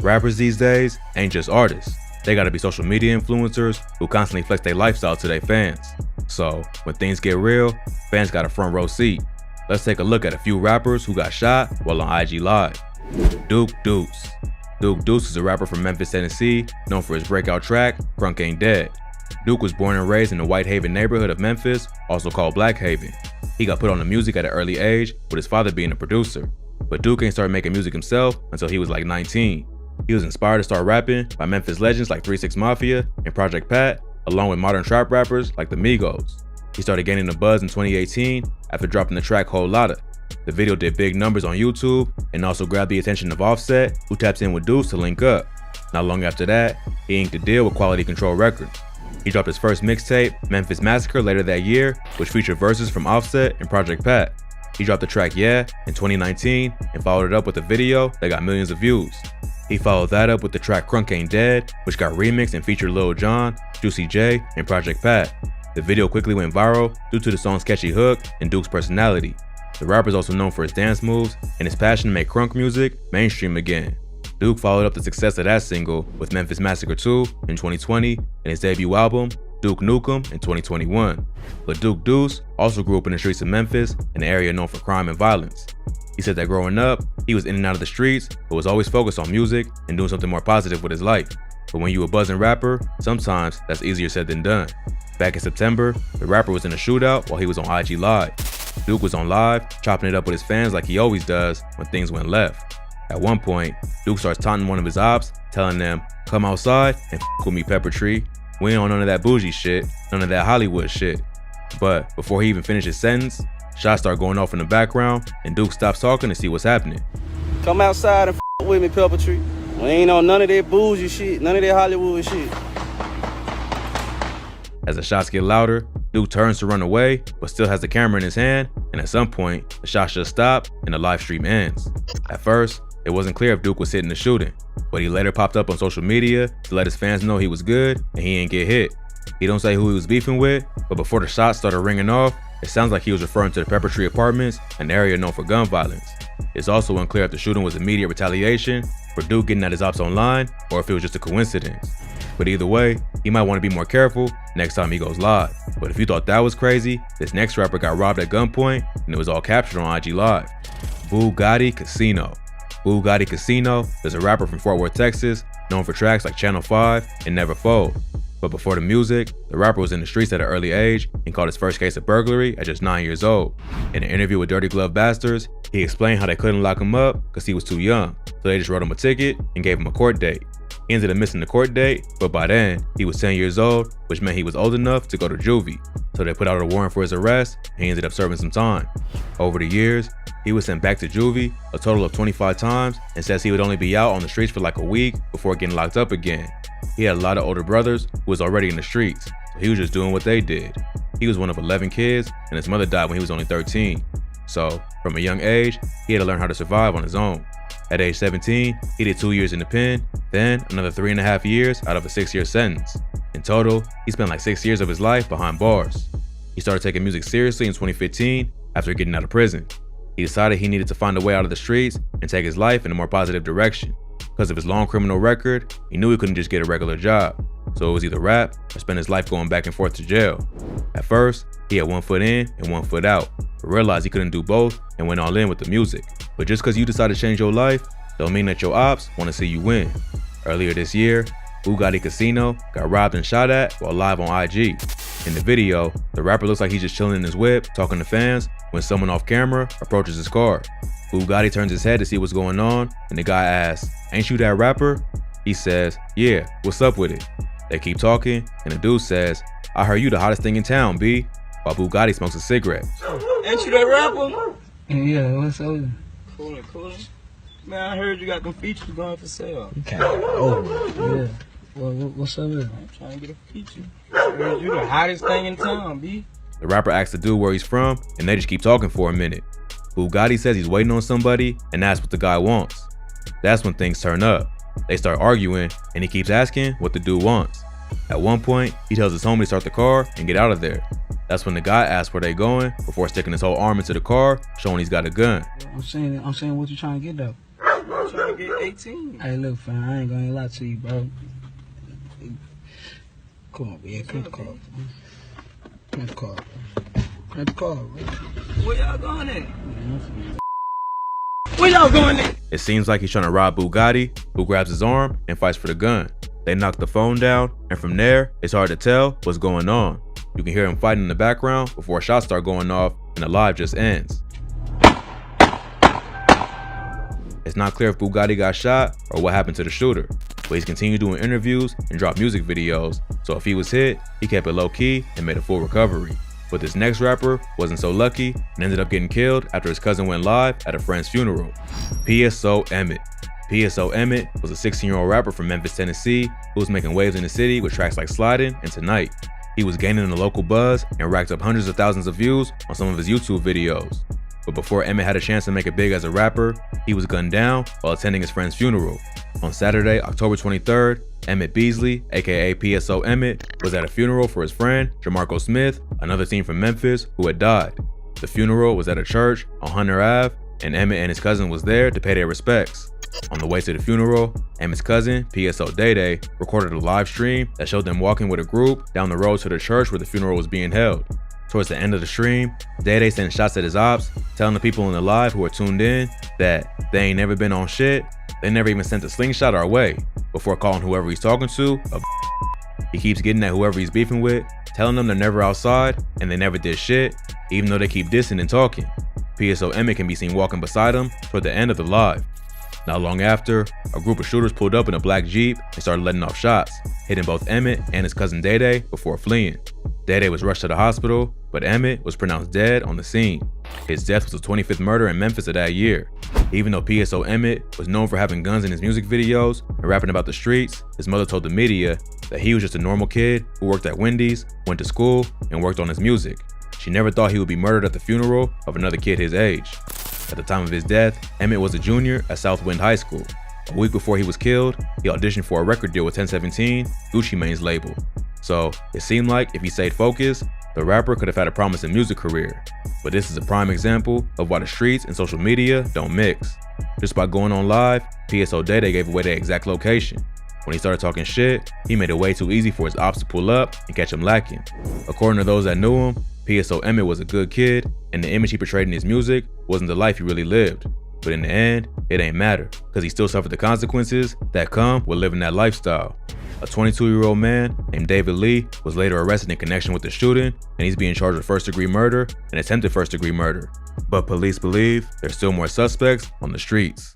Rappers these days ain't just artists. They gotta be social media influencers who constantly flex their lifestyle to their fans. So, when things get real, fans got a front row seat. Let's take a look at a few rappers who got shot while on IG Live. Duke Deuce. Duke Deuce is a rapper from Memphis, Tennessee, known for his breakout track, Crunk Ain't Dead. Duke was born and raised in the Whitehaven neighborhood of Memphis, also called Black Haven. He got put on the music at an early age, with his father being a producer. But Duke ain't started making music himself until he was like 19. He was inspired to start rapping by Memphis legends like 3 6 Mafia and Project Pat, along with modern trap rappers like the Migos. He started gaining a buzz in 2018 after dropping the track Whole Lotta. The video did big numbers on YouTube and also grabbed the attention of Offset, who taps in with Deuce to link up. Not long after that, he inked a deal with Quality Control Records. He dropped his first mixtape, Memphis Massacre, later that year, which featured verses from Offset and Project Pat. He dropped the track Yeah in 2019 and followed it up with a video that got millions of views. He followed that up with the track Crunk Ain't Dead, which got remixed and featured Lil Jon, Juicy J, and Project Pat. The video quickly went viral due to the song's catchy hook and Duke's personality. The rapper is also known for his dance moves and his passion to make crunk music mainstream again. Duke followed up the success of that single with Memphis Massacre 2 in 2020 and his debut album, Duke Nukem, in 2021. But Duke Deuce also grew up in the streets of Memphis, an area known for crime and violence. He said that growing up, he was in and out of the streets, but was always focused on music and doing something more positive with his life. But when you a buzzing rapper, sometimes that's easier said than done. Back in September, the rapper was in a shootout while he was on IG Live. Duke was on live, chopping it up with his fans like he always does when things went left. At one point, Duke starts taunting one of his ops, telling them, "Come outside and f with me, Pepper Tree. We ain't on none of that bougie shit, none of that Hollywood shit." But before he even finished his sentence, shots start going off in the background and Duke stops talking to see what's happening. "Come outside and f with me, Pepper Tree. We ain't on none of that bougie shit, none of that Hollywood shit." As the shots get louder, Duke turns to run away, but still has the camera in his hand, and at some point, the shots just stop and the live stream ends. At first, it wasn't clear if Duke was hitting the shooting, but he later popped up on social media to let his fans know he was good and he ain't get hit. He don't say who he was beefing with, but before the shots started ringing off, it sounds like he was referring to the Pepper Tree Apartments, an area known for gun violence. It's also unclear if the shooting was immediate retaliation for Duke getting at his ops online, or if it was just a coincidence. But either way, he might want to be more careful next time he goes live. But if you thought that was crazy, this next rapper got robbed at gunpoint and it was all captured on IG Live. Bugatti Casino. Bugatti Casino is a rapper from Fort Worth, Texas, known for tracks like Channel 5 and Never Fold. But before the music, the rapper was in the streets at an early age and caught his first case of burglary at just 9 years old. In an interview with Dirty Glove Bastards, he explained how they couldn't lock him up because he was too young, so they just wrote him a ticket and gave him a court date. He ended up missing the court date, but by then, he was 10 years old, which meant he was old enough to go to juvie. So they put out a warrant for his arrest, and he ended up serving some time. Over the years, he was sent back to juvie a total of 25 times and says he would only be out on the streets for like a week before getting locked up again. He had a lot of older brothers who was already in the streets, so he was just doing what they did. He was one of 11 kids, and his mother died when he was only 13. So, from a young age, he had to learn how to survive on his own. At age 17, he did 2 years in the pen, then another 3.5 years out of a 6-year sentence. In total, he spent like 6 years of his life behind bars. He started taking music seriously in 2015 after getting out of prison. He decided he needed to find a way out of the streets and take his life in a more positive direction. Because of his long criminal record, he knew he couldn't just get a regular job. So it was either rap or spend his life going back and forth to jail. At first, he had 1 foot in and 1 foot out, but realized he couldn't do both and went all in with the music. But just because you decide to change your life, don't mean that your ops want to see you win. Earlier this year, Bugatti Casino got robbed and shot at while live on IG. In the video, the rapper looks like he's just chilling in his whip, talking to fans, when someone off camera approaches his car. Bugatti turns his head to see what's going on, and the guy asks, "Ain't you that rapper?" He says, "Yeah, what's up with it?" They keep talking, and the dude says, "I heard you the hottest thing in town, B," while Bugatti smokes a cigarette. "Ain't you that rapper?" "Yeah, what's up?" Cool. Man, I heard you got them features going for sale. Okay. Oh, yeah. Well, what's up with it? I'm trying to get a feature. I heard you the hottest thing in town, B. The rapper asks the dude where he's from, and they just keep talking for a minute. Bugatti says he's waiting on somebody and asks what the guy wants. That's when things turn up. They start arguing, and he keeps asking what the dude wants. At one point, he tells his homie to start the car and get out of there. That's when the guy asks where they going before sticking his whole arm into the car, showing he's got a gun. I'm saying what you trying to get though? I'm trying to get 18. Hey, look, fam, I ain't gonna lie to you, bro. Come on, man. Come to the car. Come to the car, bro. Come to the car, bro. Where y'all going at? Where y'all going at? It seems like he's trying to rob Bugatti, who grabs his arm and fights for the gun. They knock the phone down, and from there, it's hard to tell what's going on. You can hear him fighting in the background before shots start going off and the live just ends. It's not clear if Bugatti got shot or what happened to the shooter, but he's continued doing interviews and dropped music videos, so if he was hit, he kept it low key and made a full recovery. But this next rapper wasn't so lucky and ended up getting killed after his cousin went live at a friend's funeral. PSO Emmett. PSO Emmett was a 16-year-old rapper from Memphis, Tennessee, who was making waves in the city with tracks like Slidin' and Tonight. He was gaining a local buzz and racked up hundreds of thousands of views on some of his YouTube videos. But before Emmett had a chance to make it big as a rapper, he was gunned down while attending his friend's funeral. On Saturday, October 23rd, Emmett Beasley, aka PSO Emmett, was at a funeral for his friend, Jamarco Smith, another teen from Memphis, who had died. The funeral was at a church on Hunter Ave, and Emmett and his cousin was there to pay their respects. On the way to the funeral, Emmett's cousin, PSO Day, recorded a live stream that showed them walking with a group down the road to the church where the funeral was being held. Towards the end of the stream, Day sent shots at his ops, telling the people in the live who were tuned in that they ain't never been on shit, they never even sent a slingshot our way, before calling whoever he's talking to a He keeps getting at whoever he's beefing with, telling them they're never outside and they never did shit, even though they keep dissing and talking. PSO Emmett can be seen walking beside him toward the end of the live. Not long after, a group of shooters pulled up in a black Jeep and started letting off shots, hitting both Emmett and his cousin Day before fleeing. Day was rushed to the hospital, but Emmett was pronounced dead on the scene. His death was the 25th murder in Memphis of that year. Even though PSO Emmett was known for having guns in his music videos and rapping about the streets, his mother told the media that he was just a normal kid who worked at Wendy's, went to school, and worked on his music. She never thought he would be murdered at the funeral of another kid his age. At the time of his death, Emmett was a junior at Southwind High School. A week before he was killed, he auditioned for a record deal with 1017, Gucci Mane's label. So it seemed like if he stayed focused, the rapper could have had a promising music career. But this is a prime example of why the streets and social media don't mix. Just by going on live, PSO Day gave away their exact location. When he started talking shit, he made it way too easy for his ops to pull up and catch him lacking. According to those that knew him, PSO Emmett was a good kid, and the image he portrayed in his music wasn't the life he really lived. But in the end, it ain't matter, because he still suffered the consequences that come with living that lifestyle. A 22-year-old man named David Lee was later arrested in connection with the shooting, and he's being charged with first-degree murder and attempted first-degree murder. But police believe there's still more suspects on the streets.